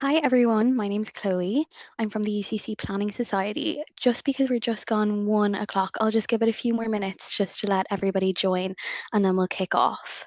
Hi everyone, my name's Chloe. I'm from the UCC Planning Society. Just because we're just gone 1 o'clock, I'll just give it a few more minutes just to let everybody join and then we'll kick off.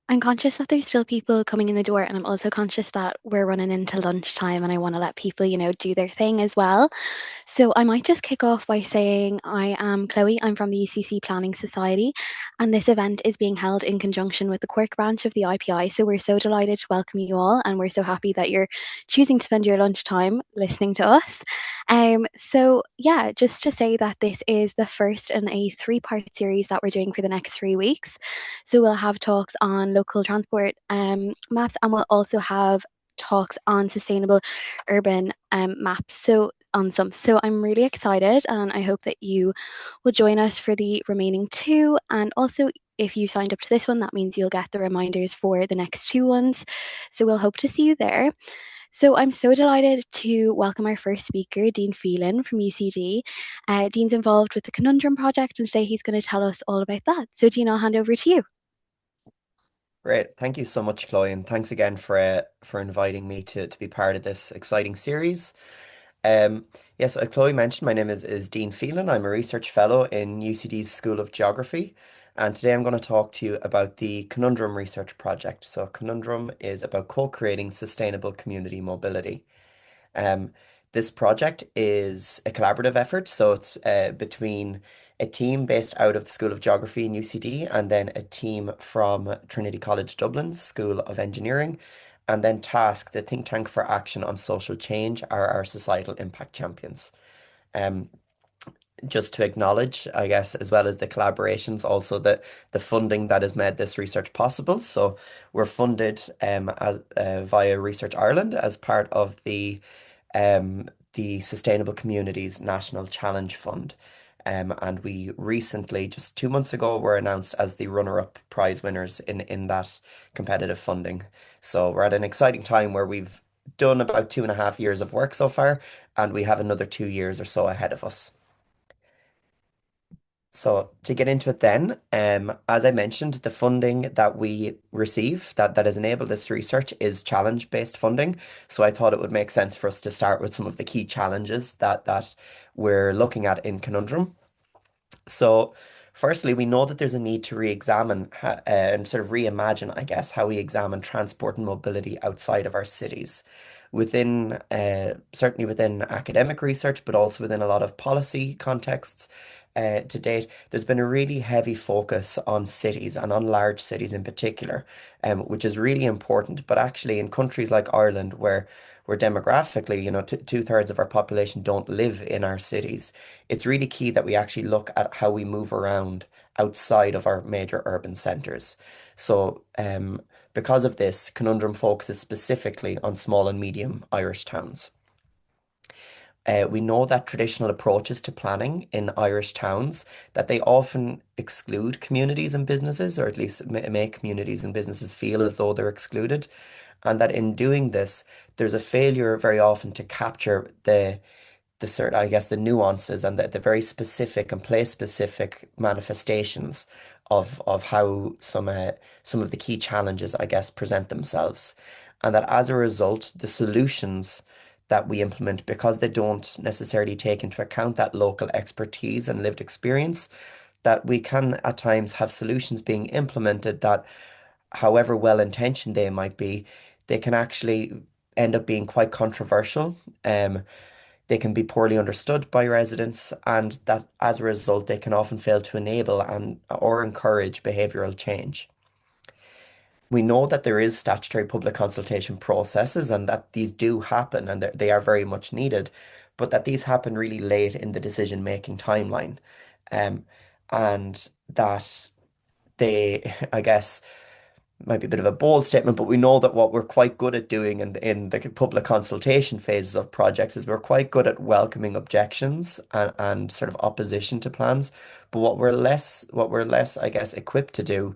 I'm conscious that there's still people coming in the door, and I'm also conscious that we're running into lunchtime and I want to let people, do their thing as well. So I might just kick off by saying I am Chloe. I'm from the UCC Planning Society, and this event is being held in conjunction with the Cork branch of the IPI. So we're so delighted to welcome you all, and we're so happy that you're choosing to spend your lunchtime listening to us. So yeah, just to say that this is the first in a three-part series that we're doing for the next 3 weeks. So we'll have talks on local transport maps, and we'll also have talks on sustainable urban maps. So on some. So I'm really excited and I hope that you will join us for the remaining two. And also, if you signed up to this one, that means you'll get the reminders for the next two ones. So we'll hope to see you there. So I'm so delighted to welcome our first speaker, Dean Phelan from UCD. Dean's involved with the Conundrum project, and today he's going to tell us all about that. So Dean, I'll hand over to you. Great. Thank you so much, Chloe, and thanks again for inviting me to be part of this exciting series. Yes, Chloe mentioned my name is Dean Phelan. I'm a research fellow in UCD's School of Geography, and today I'm going to talk to you about the Conundrum Research Project. So, Conundrum is about co-creating sustainable community mobility. Um, this project is a collaborative effort, so it's between a team based out of the School of Geography in UCD and then a team from Trinity College Dublin's School of Engineering, and then Task, the think tank for action on social change, are our societal impact champions. Um, just to acknowledge, I guess, as well as the collaborations, also the funding that has made this research possible. So we're funded via Research Ireland as part of the Sustainable Communities National Challenge Fund. And we recently, just 2 months ago, were announced as the runner-up prize winners in that competitive funding. So we're at an exciting time where we've done about 2.5 years of work so far, and we have another 2 years or so ahead of us. So to get into it then, as I mentioned, the funding that we receive that has enabled this research is challenge-based funding. So I thought it would make sense for us to start with some of the key challenges that we're looking at in Conundrum. So, firstly, we know that there's a need to re-examine and sort of reimagine, I guess, how we examine transport and mobility outside of our cities, within certainly within academic research, but also within a lot of policy contexts. To date, there's been a really heavy focus on cities and on large cities in particular, which is really important. But actually, in countries like Ireland, where demographically, two-thirds of our population don't live in our cities, it's really key that we actually look at how we move around outside of our major urban centres. So, because of this, Conundrum focuses specifically on small and medium Irish towns. We know that traditional approaches to planning in Irish towns that they often exclude communities and businesses, or at least make communities and businesses feel as though they're excluded. and that in doing this, there's a failure very often to capture the sort I guess the nuances and the very specific and place specific manifestations of how some of the key challenges I guess present themselves. And that as a result, the solutions that we implement, because they don't necessarily take into account that local expertise and lived experience, that we can at times have solutions being implemented that, however well intentioned they might be, they can actually end up being quite controversial. They can be poorly understood by residents, and that as a result, they can often fail to enable and or encourage behavioural change. We know that there is statutory public consultation processes and that these do happen and they are very much needed, but that these happen really late in the decision-making timeline. Um, and that they, I guess, might be a bit of a bold statement, but we know that what we're quite good at doing in the public consultation phases of projects is we're quite good at welcoming objections and sort of opposition to plans. But what we're less, I guess, equipped to do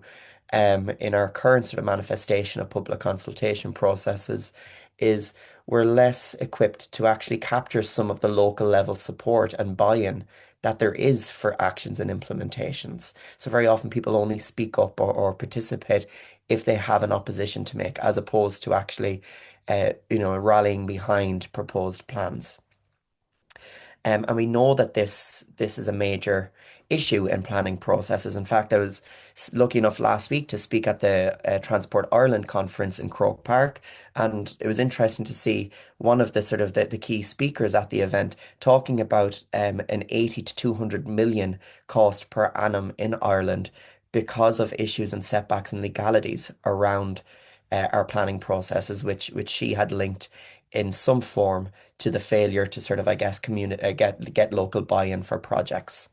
in our current sort of manifestation of public consultation processes is we're less equipped to actually capture some of the local level support and buy-in that there is for actions and implementations. So very often people only speak up or participate if they have an opposition to make, as opposed to actually, rallying behind proposed plans. And we know that this is a major issue in planning processes. In fact, I was lucky enough last week to speak at the Transport Ireland conference in Croke Park, and it was interesting to see one of the sort of the key speakers at the event talking about an 80 to 200 million cost per annum in Ireland because of issues and setbacks and legalities around our planning processes, which she had linked in some form to the failure to sort of, I guess, get local buy-in for projects.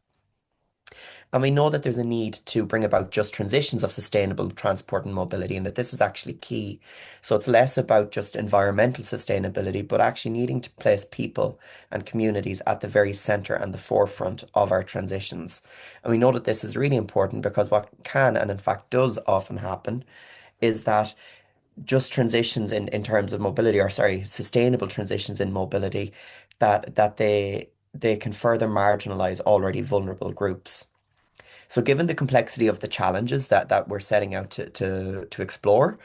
And we know that there's a need to bring about just transitions of sustainable transport and mobility, and that this is actually key. So it's less about just environmental sustainability, but actually needing to place people and communities at the very center and the forefront of our transitions. And we know that this is really important because what can and in fact does often happen is that just transitions in terms of mobility, or sorry, sustainable transitions in mobility, that they can further marginalize already vulnerable groups. So given the complexity of the challenges that we're setting out to explore,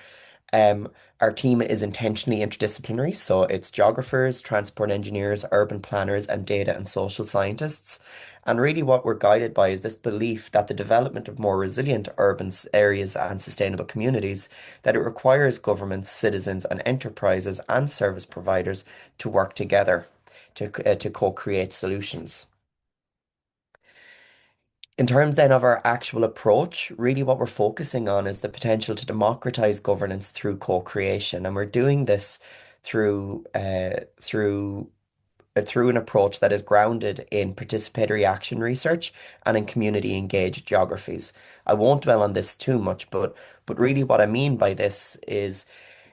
um, our team is intentionally interdisciplinary, so it's geographers, transport engineers, urban planners, and data and social scientists. And really, what we're guided by is this belief that the development of more resilient urban areas and sustainable communities, that it requires governments, citizens, and enterprises and service providers to work together to co-create solutions. In terms then of our actual approach, really what we're focusing on is the potential to democratize governance through co-creation, and we're doing this through an approach that is grounded in participatory action research and in community engaged geographies. I won't dwell on this too much, but really what I mean by this is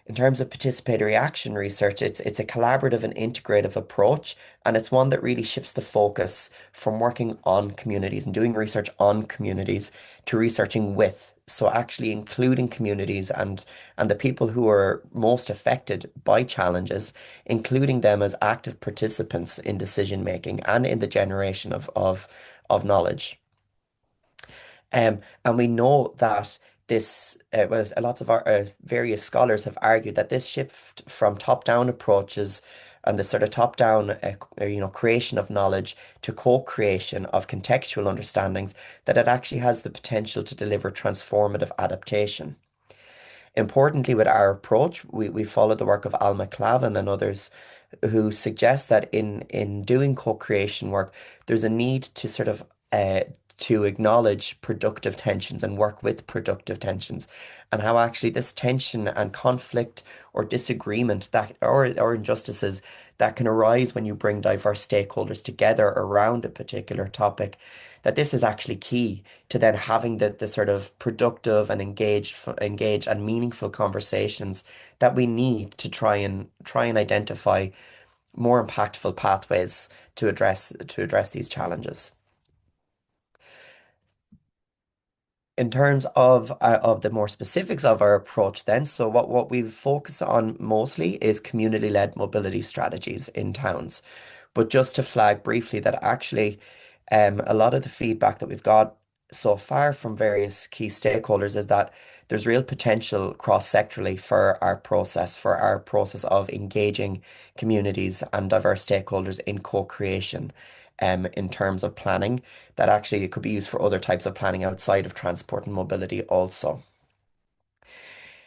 in terms of participatory action research, it's a collaborative and integrative approach, and it's one that really shifts the focus from working on communities and doing research on communities to researching with. So actually including communities and the people who are most affected by challenges, including them as active participants in decision making and in the generation of knowledge. And we know that this, lots of our various scholars have argued that this shift from top-down approaches and the sort of top-down, creation of knowledge to co-creation of contextual understandings, that it actually has the potential to deliver transformative adaptation. Importantly, with our approach, we follow the work of Alma Clavin and others who suggest that in doing co-creation work, there's a need to sort of to acknowledge productive tensions and work with productive tensions, and how actually this tension and conflict or disagreement that or injustices that can arise when you bring diverse stakeholders together around a particular topic, that this is actually key to then having the sort of productive and engaged and meaningful conversations that we need to try and identify more impactful pathways to address these challenges. In terms of the more specifics of our approach then, so what we focus on mostly is community-led mobility strategies in towns. But just to flag briefly that actually a lot of the feedback that we've got so far from various key stakeholders is that there's real potential cross-sectorally for our process of engaging communities and diverse stakeholders in co-creation in terms of planning, that actually it could be used for other types of planning outside of transport and mobility also.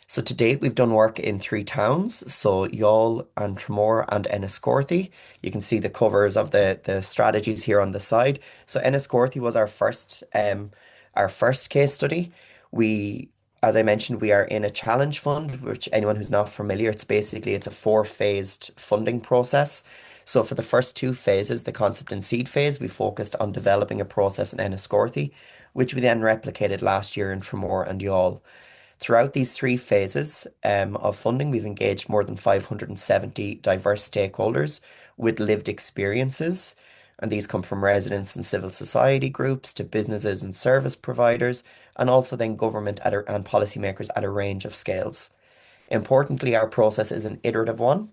So to date, we've done work in three towns, so Youghal and Tramore and Enniscorthy. You can see the covers of the strategies here on the side. So Enniscorthy was our first case study. We, as I mentioned, we are in a challenge fund, which anyone who's not familiar, it's a four-phased funding process. So for the first two phases, the concept and seed phase, we focused on developing a process in Enniscorthy, which we then replicated last year in Tramore and Youghal. Throughout these three phases of funding, we've engaged more than 570 diverse stakeholders with lived experiences. And these come from residents and civil society groups to businesses and service providers, and also then government and policymakers at a range of scales. Importantly, our process is an iterative one.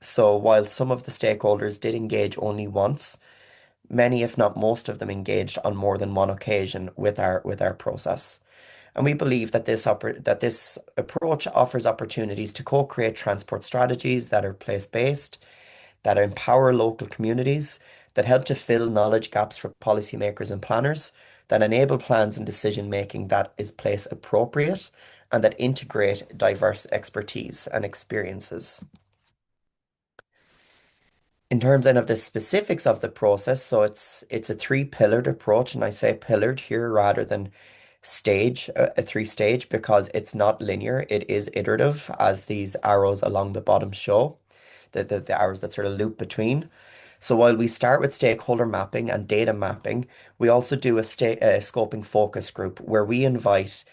So while some of the stakeholders did engage only once, many, if not most of them, engaged on more than one occasion with our process. And we believe that this approach offers opportunities to co-create transport strategies that are place-based, that empower local communities, that help to fill knowledge gaps for policymakers and planners, that enable plans and decision making that is place appropriate, and that integrate diverse expertise and experiences. In terms then of the specifics of the process, so it's a three-pillared approach, and I say pillared here rather than a three-stage because it's not linear. It is iterative, as these arrows along the bottom show, the arrows that sort of loop between. So while we start with stakeholder mapping and data mapping, we also do a scoping focus group where we invite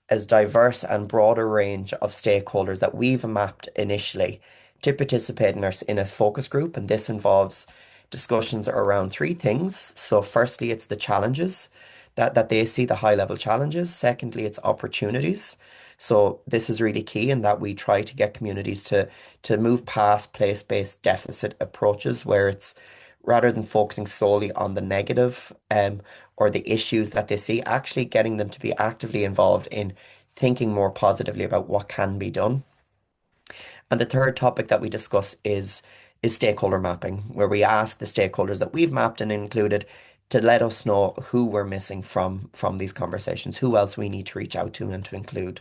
as diverse and broader range of stakeholders that we've mapped initially to participate in a focus group. And this involves discussions around three things. So firstly, it's the challenges that they see, the high level challenges. Secondly, it's opportunities. So this is really key in that we try to get communities to move past place-based deficit approaches where it's rather than focusing solely on the negative or the issues that they see, actually getting them to be actively involved in thinking more positively about what can be done. And the third topic that we discuss is stakeholder mapping, where we ask the stakeholders that we've mapped and included to let us know who we're missing from these conversations, who else we need to reach out to and to include.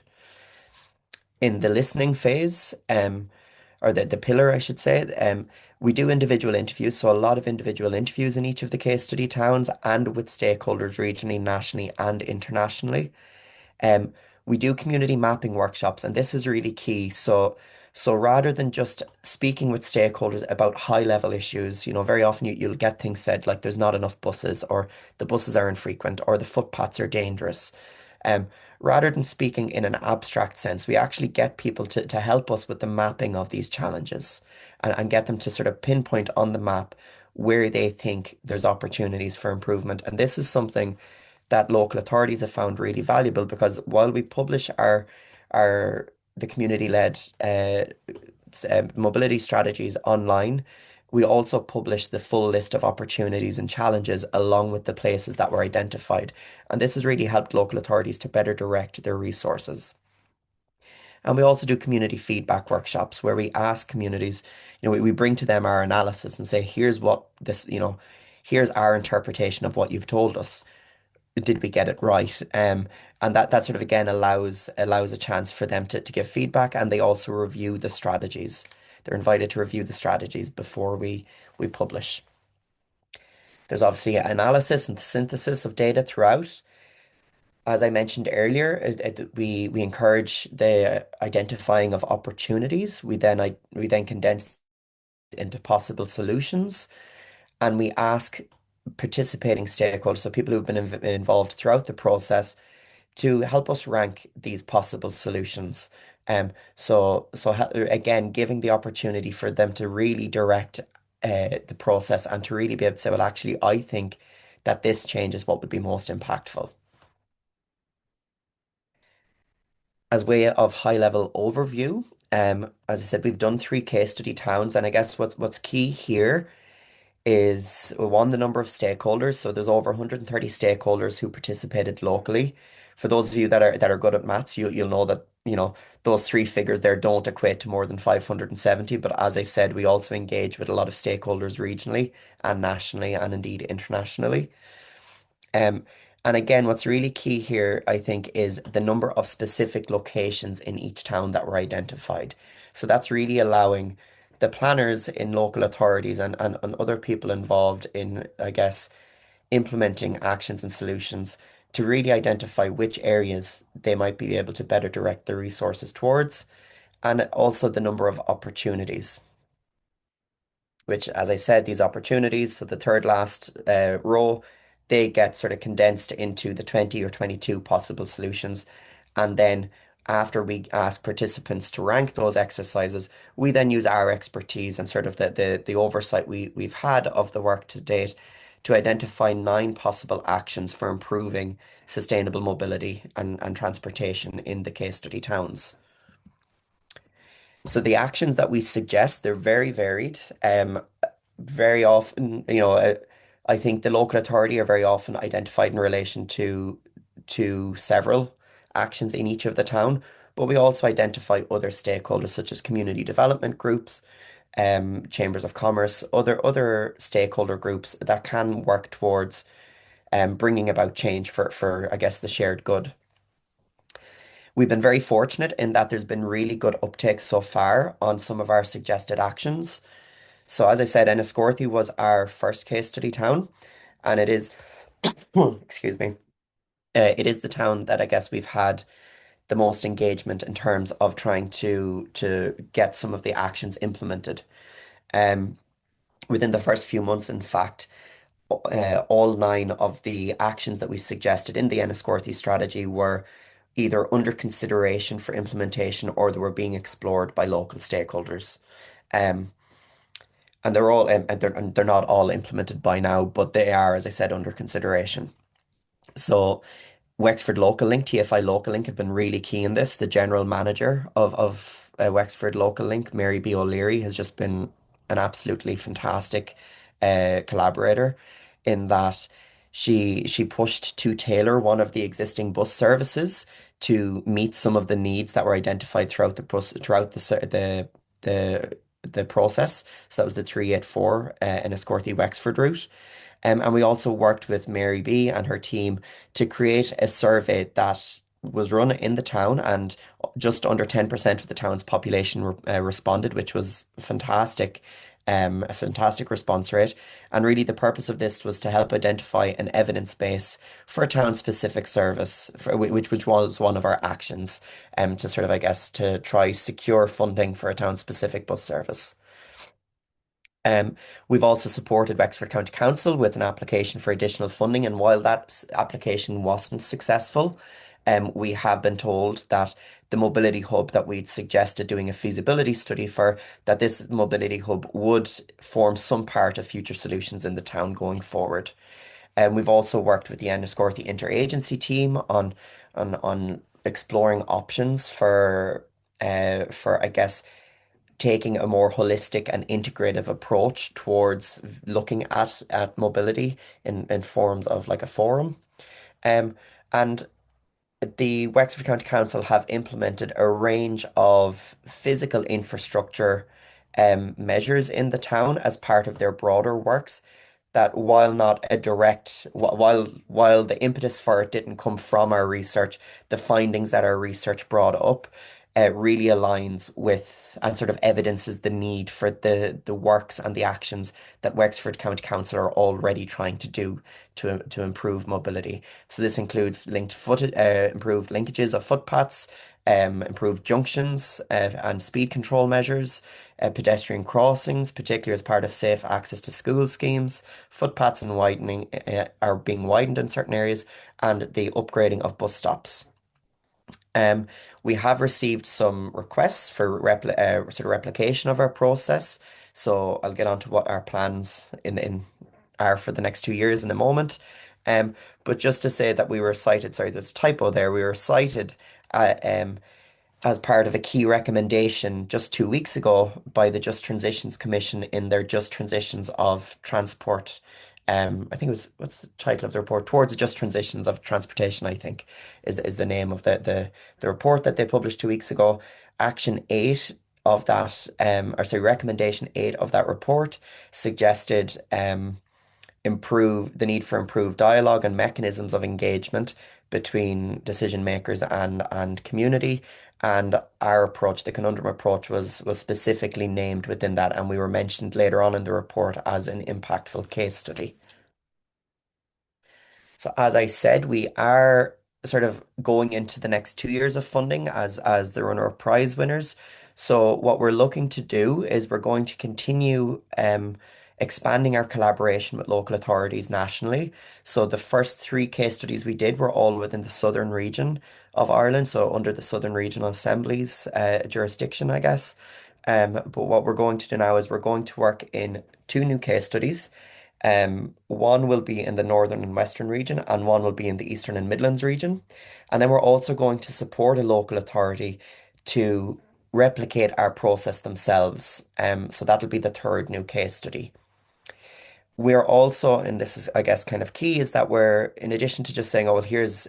In the listening phase, or the pillar, I should say, we do individual interviews, so a lot of individual interviews in each of the case study towns and with stakeholders regionally, nationally, and internationally. Um, we do community mapping workshops, and this is really key. So rather than just speaking with stakeholders about high level issues, very often you'll get things said like there's not enough buses, or the buses are infrequent, or the footpaths are dangerous. Um, Rather than speaking in an abstract sense, we actually get people to help us with the mapping of these challenges and get them to sort of pinpoint on the map where they think there's opportunities for improvement. And this is something that local authorities have found really valuable because while we publish our the community-led mobility strategies online, we also publish the full list of opportunities and challenges along with the places that were identified. And this has really helped local authorities to better direct their resources. And we also do community feedback workshops where we ask communities, we bring to them our analysis and say, here's our interpretation of what you've told us. Did we get it right? And that sort of again allows a chance for them to give feedback, and they also review the strategies. They're invited to review the strategies before we publish. There's obviously analysis and synthesis of data throughout. As I mentioned earlier, we encourage the identifying of opportunities. We then condense into possible solutions, and we ask participating stakeholders, so people who've been involved throughout the process, to help us rank these possible solutions. Again, giving the opportunity for them to really direct the process and to really be able to say, well, actually, I think that this change is what would be most impactful. as way of high level overview, as I said, we've done three case study towns, and I guess what's key here is well, one, the number of stakeholders. So there's over 130 stakeholders who participated locally. For those of you that are good at maths, you'll know that, those three figures there don't equate to more than 570. But as I said, we also engage with a lot of stakeholders regionally and nationally and indeed internationally. Um, and again, what's really key here, I think, is the number of specific locations in each town that were identified. So that's really allowing the planners in local authorities and other people involved in, I guess, implementing actions and solutions to really identify which areas they might be able to better direct their resources towards, and also the number of opportunities which, as I said, these opportunities, so the third last row, they get sort of condensed into the 20 or 22 possible solutions. And then after we ask participants to rank those exercises, we then use our expertise and sort of the oversight we've had of the work to date to identify nine possible actions for improving sustainable mobility and transportation in the case study towns. So the actions that we suggest, they're very varied. Very often, I think the local authority are very often identified in relation to several actions in each of the town, but we also identify other stakeholders such as community development groups, chambers of commerce, other stakeholder groups that can work towards bringing about change for I guess the shared good. We've been very fortunate in that there's been really good uptake so far on some of our suggested actions. So as I said, Enniscorthy was our first case study town, and it is, excuse me, it is the town that I guess we've had the most engagement in terms of trying to get some of the actions implemented. Um, Within the first few months, in fact, all nine of the actions that we suggested in the Enniscorthy strategy were either under consideration for implementation or they were being explored by local stakeholders. Um, and they're all and they're not all implemented by now, but they are, as I said, under consideration. So Wexford Local Link, TFI Local Link have been really key in this. The general manager of Wexford Local Link, Mary B. O'Leary, has just been an absolutely fantastic collaborator in that she pushed to tailor one of the existing bus services to meet some of the needs that were identified throughout the the process. So that was the 384 in Enniscorthy Wexford route. And we also worked with Mary B and her team to create a survey that was run in the town, and just under 10% of the town's population responded, which was fantastic, a fantastic response rate. And really, the purpose of this was to help identify an evidence base for a town-specific service, which was one of our actions, to sort of, I guess, to try secure funding for a town-specific bus service. Um, we've also supported Wexford County Council with an application for additional funding, and while that application wasn't successful, we have been told that the mobility hub that we'd suggested doing a feasibility study for, that this mobility hub would form some part of future solutions in the town going forward. And we've also worked with the Enniscorthy interagency team on exploring options for I guess taking a more holistic and integrative approach towards looking at mobility in forms of like a forum. Um, and the Wexford County Council have implemented a range of physical infrastructure measures in the town as part of their broader works that while not a direct while the impetus for it didn't come from our research, the findings that our research brought up really aligns with and sort of evidences the need for the works and the actions that Wexford County Council are already trying to do to improve mobility. So this includes improved linkages of footpaths, improved junctions and speed control measures, pedestrian crossings, particularly as part of safe access to school schemes, footpaths and widening are being widened in certain areas, and the upgrading of bus stops. Um, we have received some requests for sort of replication of our process. So I'll get on to what our plans in are for the next 2 years in a moment. But just to say that we were cited, sorry, there's a typo there. We were cited. as part of a key recommendation just 2 weeks ago by the Just Transitions Commission in their Just Transitions of Transport. I think it was, what's the title of the report? Towards the Just Transitions of Transportation, I think, is the name of the report that they published 2 weeks ago. Action 8 of that, or sorry, recommendation 8 of that report suggested improve the need for improved dialogue and mechanisms of engagement between decision makers and community. And our approach, the conundrum approach, was specifically named within that, and we were mentioned later on in the report as an impactful case study. So as I said, we are sort of going into the next 2 years of funding as the runner-up prize winners. So what we're looking to do is we're going to continue expanding our collaboration with local authorities nationally. So the first three case studies we did were all within the southern region of Ireland, so under the Southern Regional Assembly's jurisdiction, I guess. But what we're going to do now is we're going to work in two new case studies. One will be in the northern and western region, and one will be in the eastern and Midlands region. And then we're also going to support a local authority to replicate our process themselves. So that'll be the third new case study. We're also, and this is, I guess, kind of key, is that we're, in addition to just saying, oh, well, here's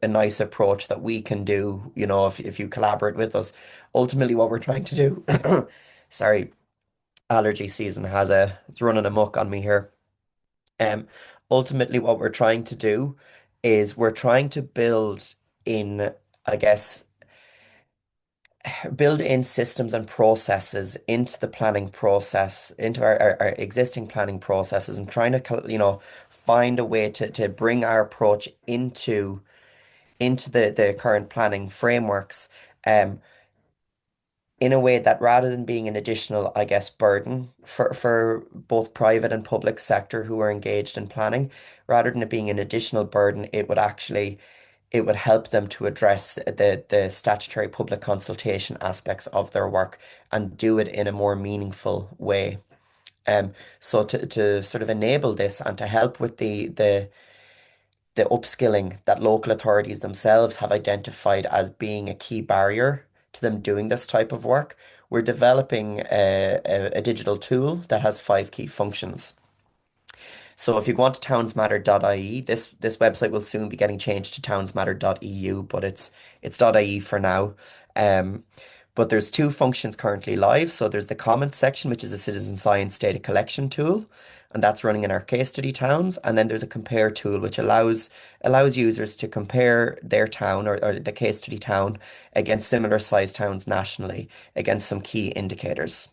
a nice approach that we can do, if you collaborate with us. Ultimately, what we're trying to do, sorry, allergy season it's running amok on me here. Um, Ultimately, what we're trying to do is we're trying to in, I guess, build in systems and processes into the planning process, into our existing planning processes, and trying to, find a way to bring our approach into the current planning frameworks. Um, in a way that rather than being an additional, I guess, burden for both private and public sector who are engaged in planning, rather than it being an additional burden, it would help them to address the statutory public consultation aspects of their work and do it in a more meaningful way. So to sort of enable this and to help with the upskilling that local authorities themselves have identified as being a key barrier to them doing this type of work, we're developing a digital tool that has five key functions. So if you go on to townsmatter.ie, this website will soon be getting changed to townsmatter.eu, but it's .ie for now. Um, but there's two functions currently live. So there's the comments section, which is a citizen science data collection tool, and that's running in our case study towns. And then there's a compare tool, which allows users to compare their town or the case study town against similar sized towns nationally against some key indicators.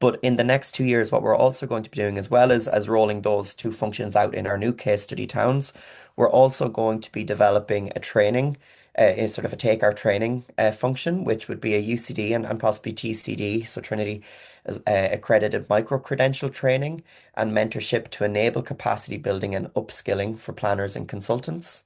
But in the next 2 years, what we're also going to be doing, as well as rolling those two functions out in our new case study towns, we're also going to be developing a training, a sort of a take our training function, which would be a UCD and possibly TCD, so Trinity accredited micro credential training and mentorship to enable capacity building and upskilling for planners and consultants.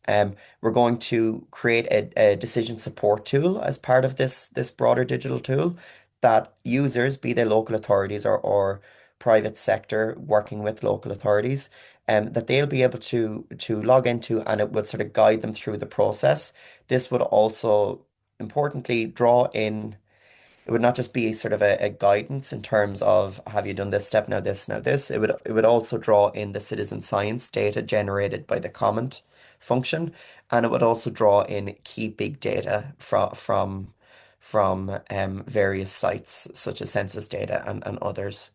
We're going to create a decision support tool as part of this broader digital tool that users, be they local authorities or private sector working with local authorities, that they'll be able to log into, and it would sort of guide them through the process. This would also importantly draw in, it would not just be sort of a guidance in terms of have you done this step, now this, now this. It would also draw in the citizen science data generated by the comment function, and it would also draw in key big data from various sites such as census data and others.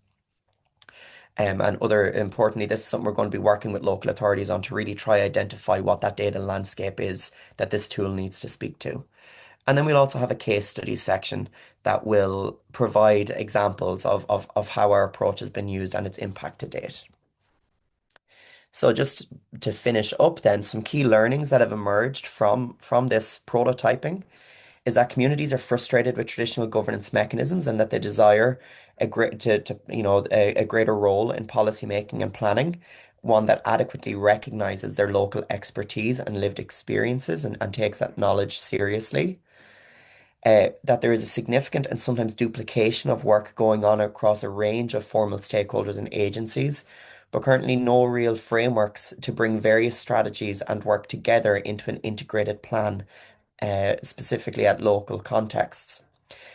And other importantly, this is something we're going to be working with local authorities on to really try identify what that data landscape is that this tool needs to speak to. And then we'll also have a case studies section that will provide examples of how our approach has been used and its impact to date. So just to finish up then, some key learnings that have emerged from this prototyping is that communities are frustrated with traditional governance mechanisms and that they desire a greater role in policy making and planning, one that adequately recognizes their local expertise and lived experiences and takes that knowledge seriously. That there is a significant and sometimes duplication of work going on across a range of formal stakeholders and agencies, but currently no real frameworks to bring various strategies and work together into an integrated plan, specifically at local contexts.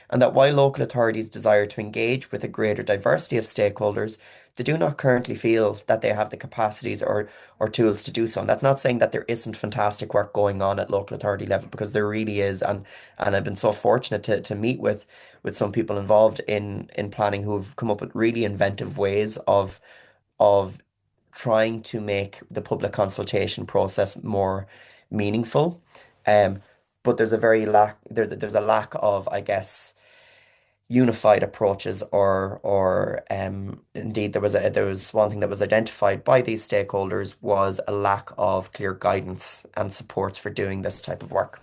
And that while local authorities desire to engage with a greater diversity of stakeholders, they do not currently feel that they have the capacities or tools to do so. And that's not saying that there isn't fantastic work going on at local authority level, because there really is. And I've been so fortunate to meet with some people involved in planning who've come up with really inventive ways of trying to make the public consultation process more meaningful. Um, but there's a lack of, I guess, unified approaches or indeed there was one thing that was identified by these stakeholders was a lack of clear guidance and supports for doing this type of work.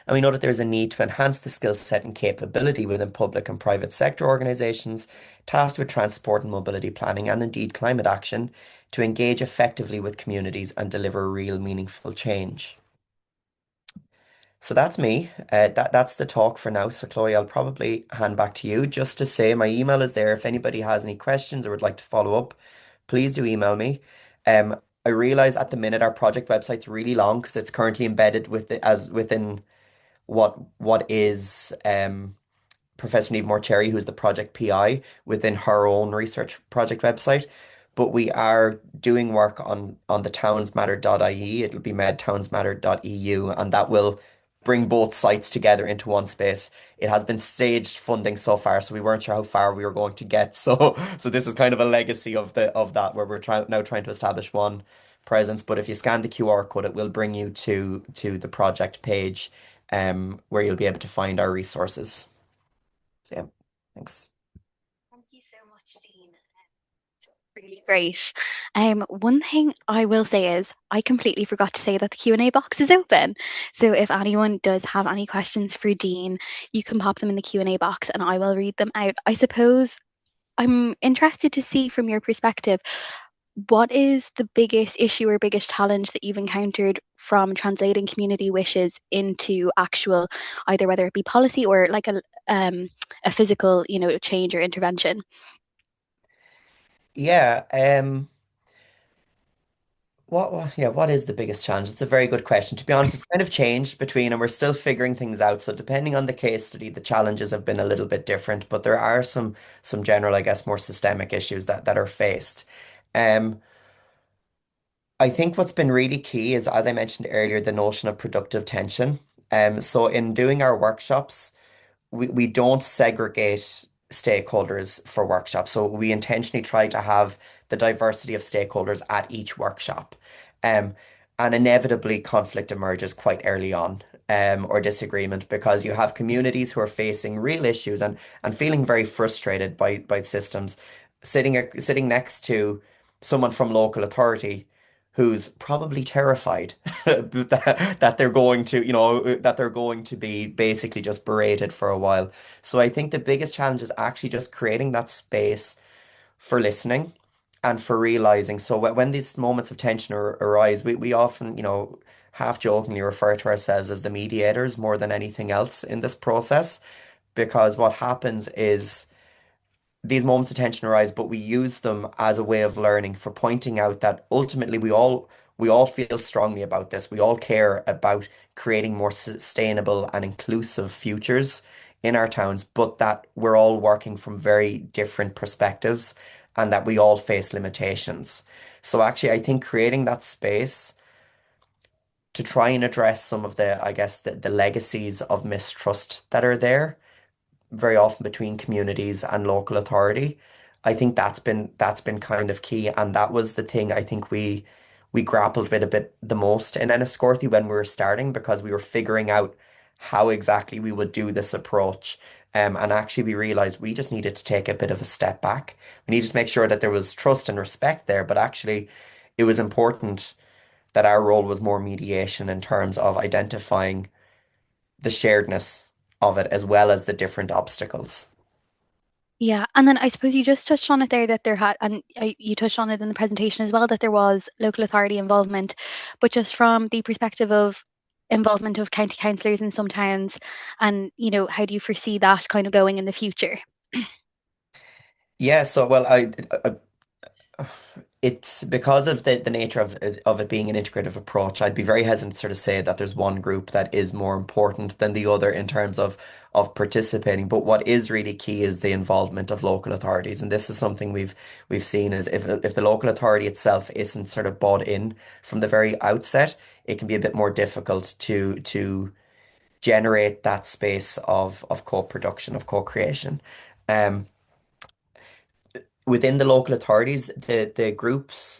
And we know that there's a need to enhance the skill set and capability within public and private sector organisations tasked with transport and mobility planning and indeed climate action to engage effectively with communities and deliver real meaningful change. So that's me. That's the talk for now. So Chloe, I'll probably hand back to you just to say my email is there. If anybody has any questions or would like to follow up, please do email me. I realize at the minute our project website's really long because it's currently embedded with it as within what is Professor Neve Morcherry, who is the project PI within her own research project website. But we are doing work on the townsmatter.ie. It'll be medtownsmatter.eu, and that will bring both sites together into one space. It has been staged funding so far, so we weren't sure how far we were going to get. So this is kind of a legacy of that, where we're trying to establish one presence. But if you scan the QR code, it will bring you to the project page, where you'll be able to find our resources. So yeah, thanks. Thank you so much, Dean. Really great. One thing I will say is I completely forgot to say that the Q&A box is open. So if anyone does have any questions for Dean, you can pop them in the Q&A box and I will read them out. I suppose I'm interested to see from your perspective, what is the biggest issue or biggest challenge that you've encountered from translating community wishes into actual, either whether it be policy or like a physical, change or intervention? Yeah, what is the biggest challenge? It's a very good question. To be honest, it's kind of changed between, and we're still figuring things out. So depending on the case study, the challenges have been a little bit different, but there are some general, I guess, more systemic issues that are faced. Um, I think what's been really key is, as I mentioned earlier, the notion of productive tension. So in doing our workshops, we don't segregate stakeholders for workshops. So we intentionally try to have the diversity of stakeholders at each workshop. Um, and inevitably conflict emerges quite early on, or disagreement, because you have communities who are facing real issues and feeling very frustrated by systems, sitting next to someone from local authority who's probably terrified that they're going to, that they're going to be basically just berated for a while. So I think the biggest challenge is actually just creating that space for listening and for realizing. So when these moments of tension arise, we often, half jokingly refer to ourselves as the mediators more than anything else in this process, because what happens is these moments of tension arise, but we use them as a way of learning, for pointing out that ultimately we all feel strongly about this. We all care about creating more sustainable and inclusive futures in our towns, but that we're all working from very different perspectives and that we all face limitations. So actually, I think creating that space to try and address some of the, I guess, the legacies of mistrust that are there very often between communities and local authority. I think that's been kind of key, and that was the thing I think we grappled with a bit the most in Enniscorthy when we were starting, because we were figuring out how exactly we would do this approach. And actually, we realized we just needed to take a bit of a step back. We needed to make sure that there was trust and respect there, but actually, it was important that our role was more mediation in terms of identifying the sharedness of it as well as the different obstacles. Yeah, and then I suppose you just touched on it there that there had, and you touched on it in the presentation as well, that there was local authority involvement, but just from the perspective of involvement of county councillors in some towns, and how do you foresee that kind of going in the future? Yeah, so well, it's because of the nature of it being an integrative approach. I'd be very hesitant to sort of say that there's one group that is more important than the other in terms of participating. But what is really key is the involvement of local authorities, and this is something we've seen is if the local authority itself isn't sort of bought in from the very outset, it can be a bit more difficult to generate that space of co-production, of co-creation. Um, Within the local authorities, the groups.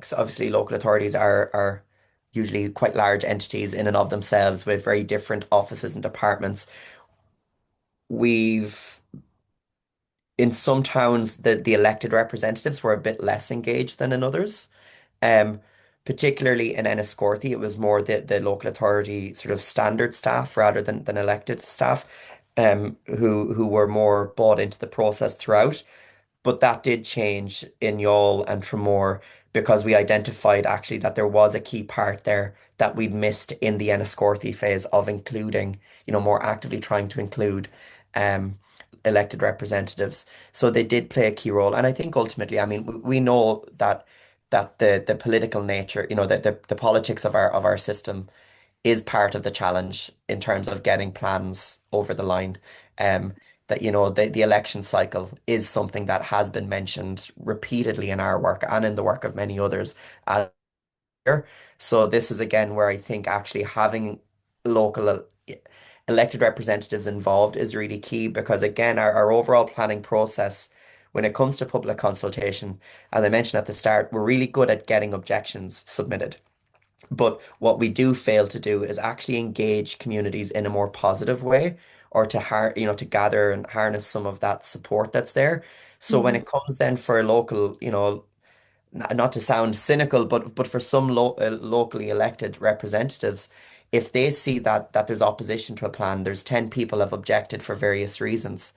So obviously, local authorities are usually quite large entities in and of themselves with very different offices and departments. We've in some towns the elected representatives were a bit less engaged than in others. Um, Particularly in Enniscorthy, it was more the local authority sort of standard staff rather than elected staff, who were more bought into the process throughout. But that did change in Youghal and Tramore because we identified actually that there was a key part there that we'd missed in the Enniscorthy phase of including, more actively trying to include um, elected representatives. So they did play a key role. And I think ultimately, I mean, we know that the political nature, the politics of our system is part of the challenge in terms of getting plans over the line. Um, that the election cycle is something that has been mentioned repeatedly in our work and in the work of many others as here. So this is again where I think actually having local elected representatives involved is really key because again our overall planning process when it comes to public consultation, as I mentioned at the start, we're really good at getting objections submitted. But what we do fail to do is actually engage communities in a more positive way or to gather and harness some of that support that's there. So when Hmm. it comes then for local, not to sound cynical, but for some locally elected representatives, if they see that there's opposition to a plan, there's 10 people have objected for various reasons.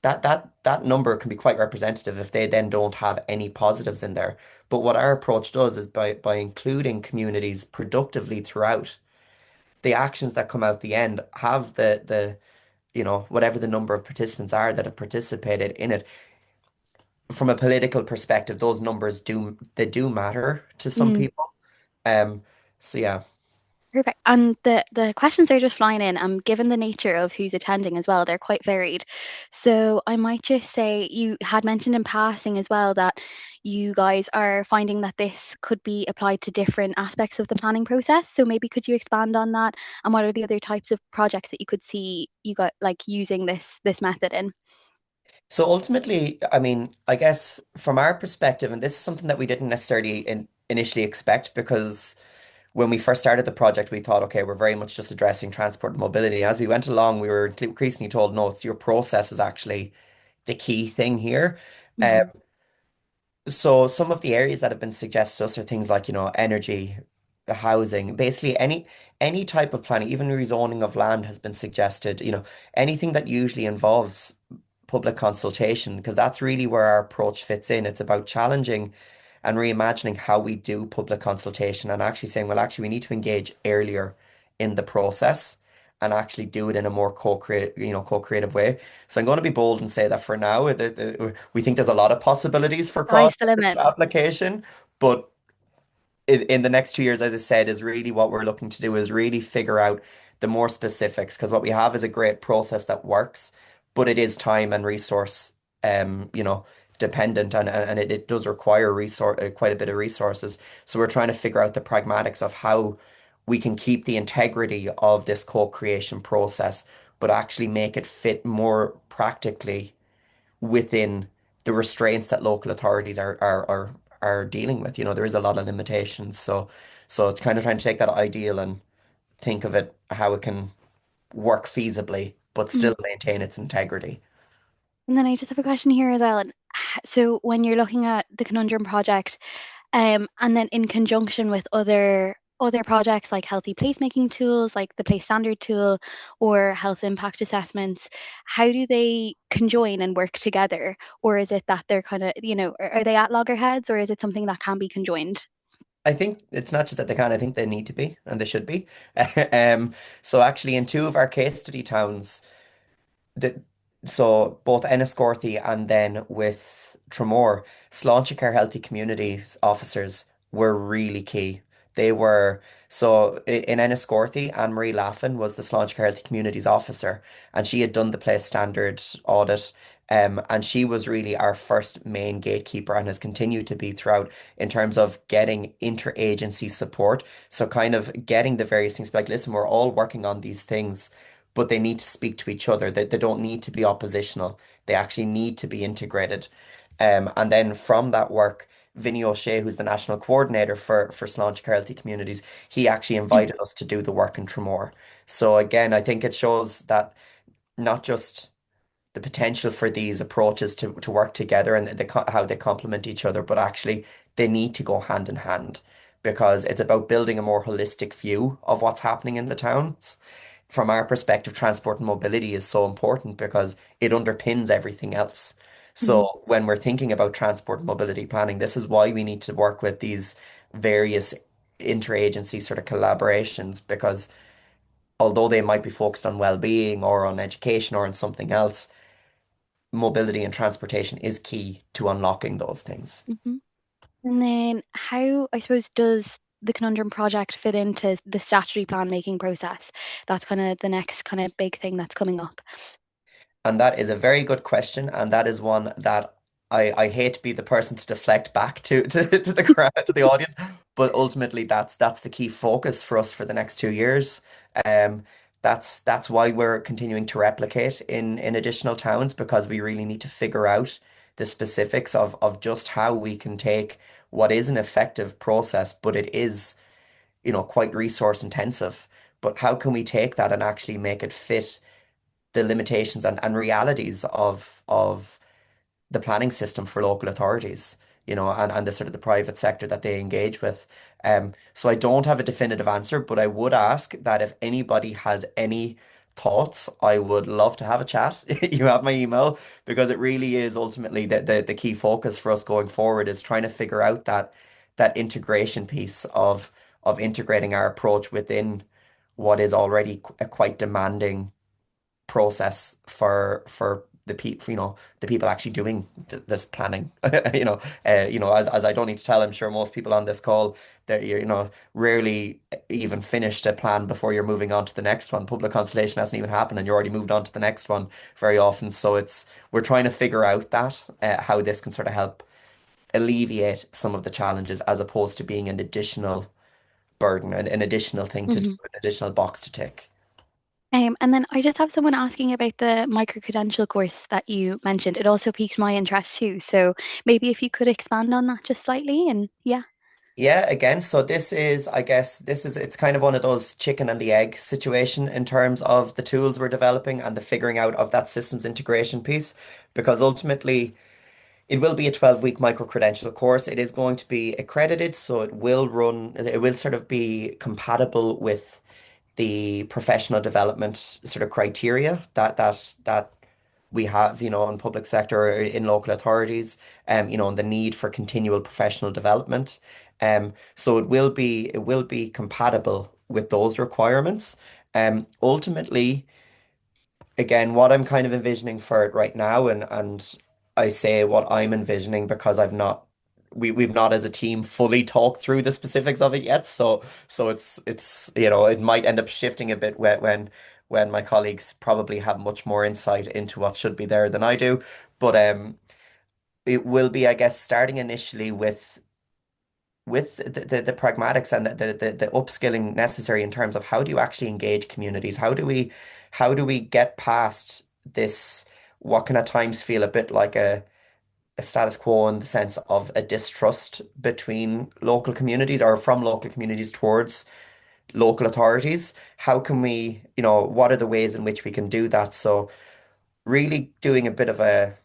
That number can be quite representative if they then don't have any positives in there. But what our approach does is by including communities productively throughout, the actions that come out the end have the whatever the number of participants are that have participated in it. From a political perspective, those numbers do matter to some people. Um, so yeah. Perfect. And the questions are just flying in. Given the nature of who's attending as well, they're quite varied. So I might just say you had mentioned in passing as well that you guys are finding that this could be applied to different aspects of the planning process. So maybe could you expand on that? And what are the other types of projects that you could see you got like using this method in? So ultimately, I mean, I guess from our perspective, and this is something that we didn't necessarily initially expect because when we first started the project, we thought, okay, we're very much just addressing transport and mobility. As we went along, we were increasingly told, no, it's your process is actually the key thing here. Um, Hmm. so some of the areas that have been suggested to us are things like, energy, housing, basically any type of planning, even rezoning of land has been suggested, anything that usually involves public consultation, because that's really where our approach fits in. It's about challenging and reimagining how we do public consultation and actually saying, well, actually, we need to engage earlier in the process and actually do it in a more co-creative way. So I'm going to be bold and say that for now, we think there's a lot of possibilities for Sky's the limit. application, but in the next 2 years, as I said, is really what we're looking to do is really figure out the more specifics because what we have is a great process that works, but it is time and resource, dependent and it does require quite a bit of resources. So we're trying to figure out the pragmatics of how we can keep the integrity of this co-creation process, but actually make it fit more practically within the restraints that local authorities are dealing with. There is a lot of limitations. So it's kind of trying to take that ideal and think of it how it can work feasibly, but still maintain its integrity. And then I just have a question here as well. So when you're looking at the Conundrum project, and then in conjunction with other projects like healthy placemaking tools, like the place standard tool or health impact assessments, how do they conjoin and work together? Or is it that they're kind of, are they at loggerheads or is it something that can be conjoined? I think it's not just that they can, I think they need to be and they should be. Um, so actually in two of our case study towns, So both Enniscorthy and then with Tramore, Sláinte Care Healthy Communities officers were really key. They were in Enniscorthy, Anne-Marie Laughlin was the Sláinte Care Healthy Communities officer, and she had done the place standard audit. And she was really our first main gatekeeper and has continued to be throughout in terms of getting interagency support. So kind of getting the various things like, listen, we're all working on these things, but they need to speak to each other. They don't need to be oppositional. They actually need to be integrated. And then from that work, Vinny O'Shea, who's the national coordinator for Sláinte Carlty Communities, he actually invited us to do the work in Tramore. So again, I think it shows that not just the potential for these approaches to work together and how they complement each other, but actually they need to go hand in hand because it's about building a more holistic view of what's happening in the towns. From our perspective, transport and mobility is so important because it underpins everything else. Mhm. So when we're thinking about transport and mobility planning, this is why we need to work with these various interagency sort of collaborations because although they might be focused on well-being or on education or on something else, mobility and transportation is key to unlocking those things. Mhm. And then how, I suppose, does the Conundrum project fit into the statutory plan making process? That's kind of the next kind of big thing that's coming up. And that is a very good question, and that is one that I hate to be the person to deflect back to the crowd, to the audience, but ultimately that's the key focus for us for the next 2 years. Um, that's why we're continuing to replicate in additional towns because we really need to figure out the specifics of just how we can take what is an effective process, but it is, quite resource intensive. But how can we take that and actually make it fit the limitations and realities of the planning system for local authorities, and the sort of the private sector that they engage with. So I don't have a definitive answer, but I would ask that if anybody has any thoughts, I would love to have a chat. You have my email because it really is ultimately the key focus for us going forward is trying to figure out that integration piece of integrating our approach within what is already a quite demanding process for the people, the people actually doing this planning. As I don't need to tell, I'm sure most people on this call that rarely even finished a plan before you're moving on to the next one. Public consultation hasn't even happened, and you're already moved on to the next one very often. So we're trying to figure out that how this can sort of help alleviate some of the challenges as opposed to being an additional burden, an additional thing to do, Mhm. an additional box to tick. And then I just have someone asking about the micro-credential course that you mentioned. It also piqued my interest too. So maybe if you could expand on that just slightly and yeah. Yeah, again, so I guess it's kind of one of those chicken and the egg situation in terms of the tools we're developing and the figuring out of that systems integration piece, because ultimately it will be a 12-week micro-credential course. It is going to be accredited, so it will sort of be compatible with the professional development sort of criteria that we have, in public sector or in local authorities, and the need for continual professional development. So it will be compatible with those requirements. Ultimately, again, what I'm kind of envisioning for it right now, and I say what I'm envisioning because we've not as a team fully talked through the specifics of it yet. So it's it might end up shifting a bit when my colleagues probably have much more insight into what should be there than I do. But it will be, I guess, starting initially with the pragmatics and the upskilling necessary in terms of how do you actually engage communities? How do we get past this, what can at times feel a bit like a status quo in the sense of a distrust between local communities or from local communities towards local authorities? How can we, what are the ways in which we can do that? So really doing a bit of a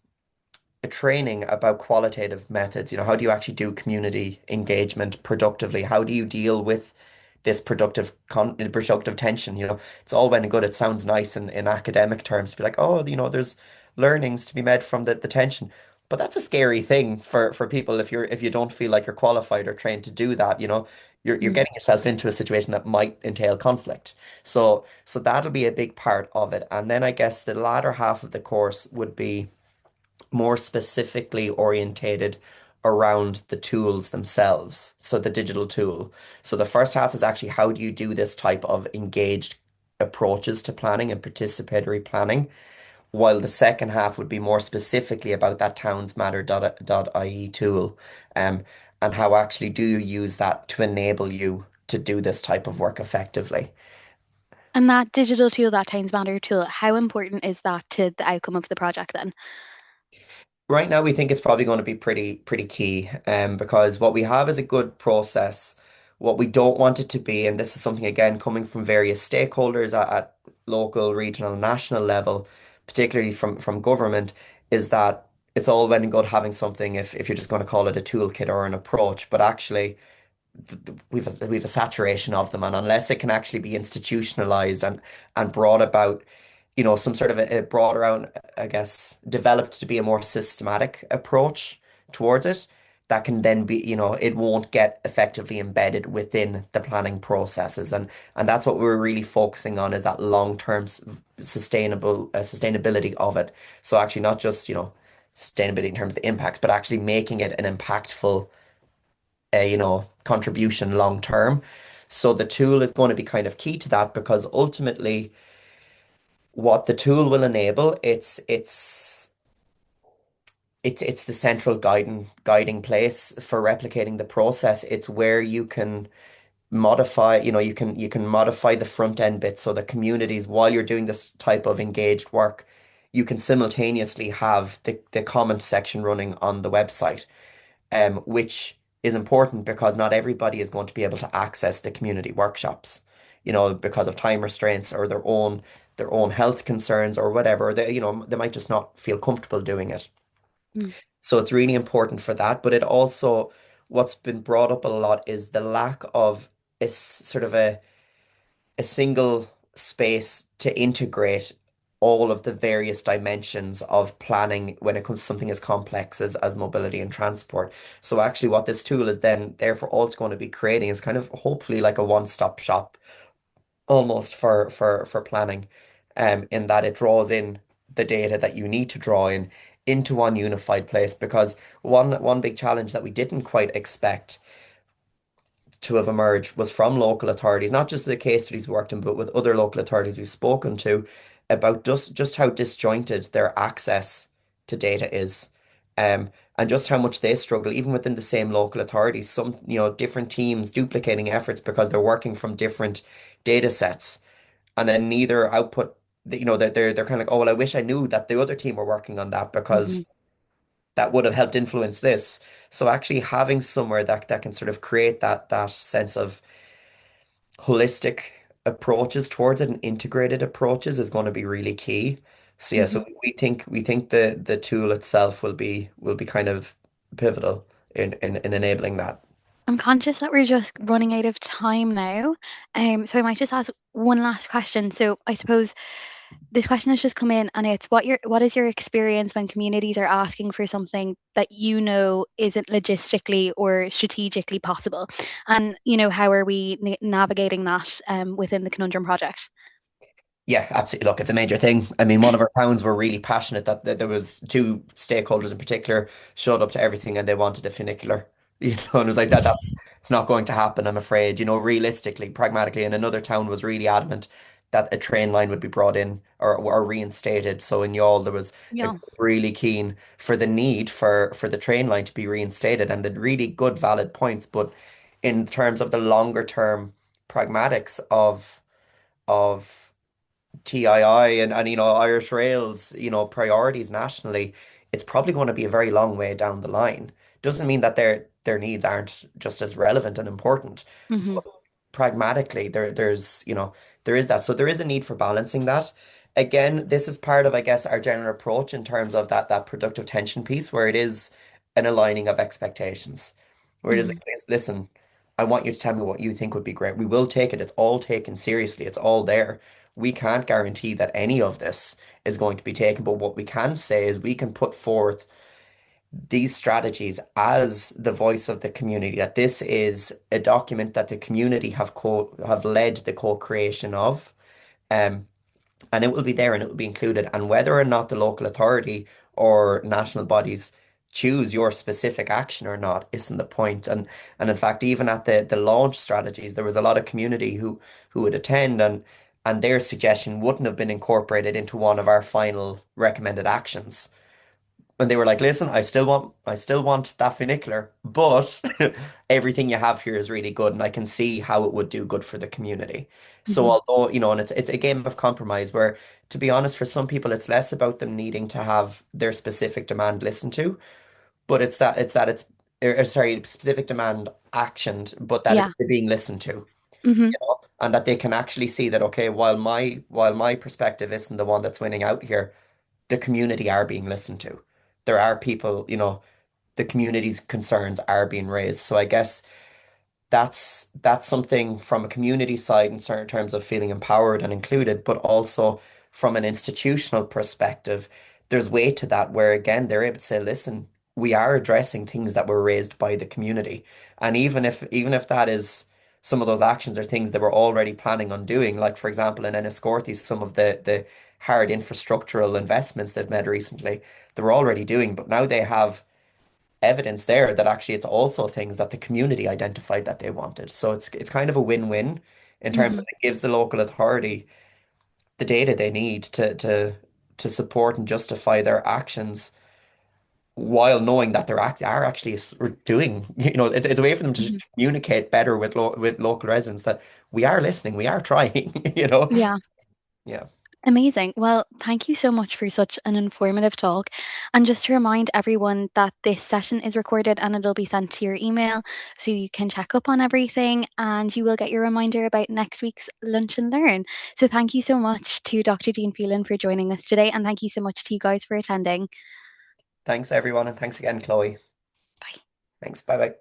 training about qualitative methods. How do you actually do community engagement productively? How do you deal with this productive tension? It's all well and good. It sounds nice in academic terms to be like, oh, there's learnings to be made from the tension. But that's a scary thing for people if you don't feel like you're qualified or trained to do that, you know, you're Mm. getting yourself into a situation that might entail conflict. So that'll be a big part of it. And then I guess the latter half of the course would be more specifically orientated around the tools themselves. So the digital tool. So the first half is actually how do you do this type of engaged approaches to planning and participatory planning, while the second half would be more specifically about that townsmatter.ie tool, um, and how actually do you use that to enable you to do this type of work effectively. And that digital tool, that Times Matter tool, how important is that to the outcome of the project then? Right now, we think it's probably going to be pretty key, because what we have is a good process. What we don't want it to be, and this is something again coming from various stakeholders at local, regional, and national level, particularly from government, is that it's all well and good having something if you're just going to call it a toolkit or an approach, but actually we've a saturation of them, and unless it can actually be institutionalized and brought about, you know, some sort of a brought around, I guess, developed to be a more systematic approach towards it, that can then be, you know, it won't get effectively embedded within the planning processes, and that's what we're really focusing on is that long-term sustainability of it. So actually, not just, you know, sustainability in terms of the impacts, but actually making it an impactful you know, contribution long term. So the tool is going to be kind of key to that because ultimately what the tool will enable, it's the central guiding place for replicating the process. It's where you can modify, you know, you can modify the front end bit so the communities while you're doing this type of engaged work, you can simultaneously have the comment section running on the website, which is important because not everybody is going to be able to access the community workshops, you know, because of time restraints or their own health concerns or whatever. They, you know, they might just not feel comfortable doing it. Mm. So it's really important for that. But it also, what's been brought up a lot is the lack of sort of a single space to integrate all of the various dimensions of planning when it comes to something as complex as mobility and transport. So actually what this tool is then therefore also going to be creating is kind of hopefully like a one-stop shop almost for planning, in that it draws in the data that you need to draw in into one unified place, because one big challenge that we didn't quite expect to have emerged was from local authorities, not just the case studies we worked in, but with other local authorities we've spoken to about just how disjointed their access to data is. And just how much they struggle, even within the same local authorities, some, you know, different teams duplicating efforts because they're working from different data sets, and then neither output, you know, they're kind of like, oh, well, I wish I knew that the other team were working on that Hmm. because that would have helped influence this. So actually having somewhere that can sort of create that sense of holistic approaches towards it and integrated approaches is going to be really key. So yeah, Hmm. so we think the tool itself will be kind of pivotal in enabling that. I'm conscious that we're just running out of time now. So I might just ask one last question. So I suppose this question has just come in and it's what is your experience when communities are asking for something that you know isn't logistically or strategically possible? And how are we navigating that within the Conundrum project? Yeah, absolutely. Look, it's a major thing. I mean, one of our towns were really passionate that there was two stakeholders in particular showed up to everything and they wanted a funicular. You know, and it was like that. That's it's not going to happen, I'm afraid. You know, realistically, pragmatically, and another town was really adamant that a train line would be brought in or reinstated. So in Youghal, there was a Yeah. group really keen for the need for the train line to be reinstated, and the really good, valid points. But in terms of the longer term pragmatics of TII and you know Irish Rail's, you know, priorities nationally, it's probably going to be a very long way down the line. Doesn't mean that their needs aren't just as relevant and important. Hmm. Pragmatically, there's, you know, there is that. So there is a need for balancing that. Again, this is part of, I guess, our general approach in terms of that productive tension piece where it is an aligning of expectations. Where it is, Hmm. like, listen, I want you to tell me what you think would be great. We will take it. It's all taken seriously. It's all there. We can't guarantee that any of this is going to be taken, but what we can say is we can put forth these strategies as the voice of the community, that this is a document that the community have led the co-creation of. Um, and it will be there and it will be included. And whether or not the local authority or national bodies choose your specific action or not isn't the point. And in fact, even at the launch strategies, there was a lot of community who would attend, and their suggestion wouldn't have been incorporated into one of our final recommended actions. And they were like, listen, I still want that funicular, but everything you have here is really good, and I can see how it would do good for the community. So Hmm. although, and it's a game of compromise where, to be honest, for some people it's less about them needing to have their specific demand listened to, but it's specific demand actioned, but that Yeah. it's being listened to, Hmm. and that they can actually see that, okay, while my perspective isn't the one that's winning out here, the community are being listened to. There are people, the community's concerns are being raised. So I guess that's something from a community side in certain terms of feeling empowered and included, but also from an institutional perspective, there's weight to that where again they're able to say, listen, we are addressing things that were raised by the community. And even if that is some of those actions are things that we're already planning on doing, like for example in Enniscorthy, some of the hard infrastructural investments they've made recently, they were already doing, but now they have evidence there that actually it's also things that the community identified that they wanted. So it's kind of a win-win in terms Hmm. of it gives the local authority the data they need to support and justify their actions while knowing that are actually doing, it's a way for them to just Hmm. communicate better with local residents that we are listening, we are trying, you know. Yeah. Yeah. Amazing. Well, thank you so much for such an informative talk. And just to remind everyone that this session is recorded and it'll be sent to your email so you can check up on everything and you will get your reminder about next week's Lunch and Learn. So thank you so much to Dr. Dean Phelan for joining us today. And thank you so much to you guys for attending. Thanks everyone, and thanks again, Chloe. Bye. Thanks. Bye bye.